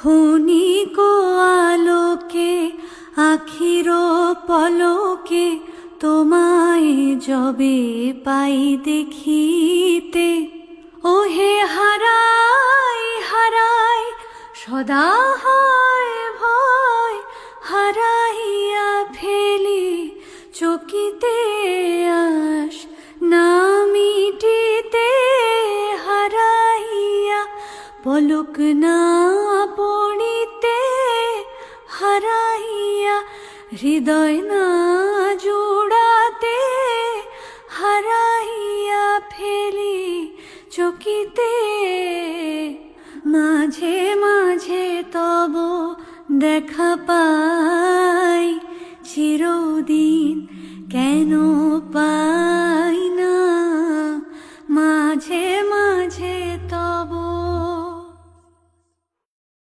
ক্ষণিক আলোকে আখির পলকে তোমায় যবে পাই দেখিতে, ওহে হারাই হারাই সদা হয় ভয়, হারাইয়া ফেলি চকিতে আস না মিটিতে, হারাইয়া পলক না পড়িতে, হারাইয়া হৃদয় না জোড়াতে, হারাইয়া ফেলি চকিতে। মাঝে মাঝে তব দেখা পাই, চিরদিন কেন পাই।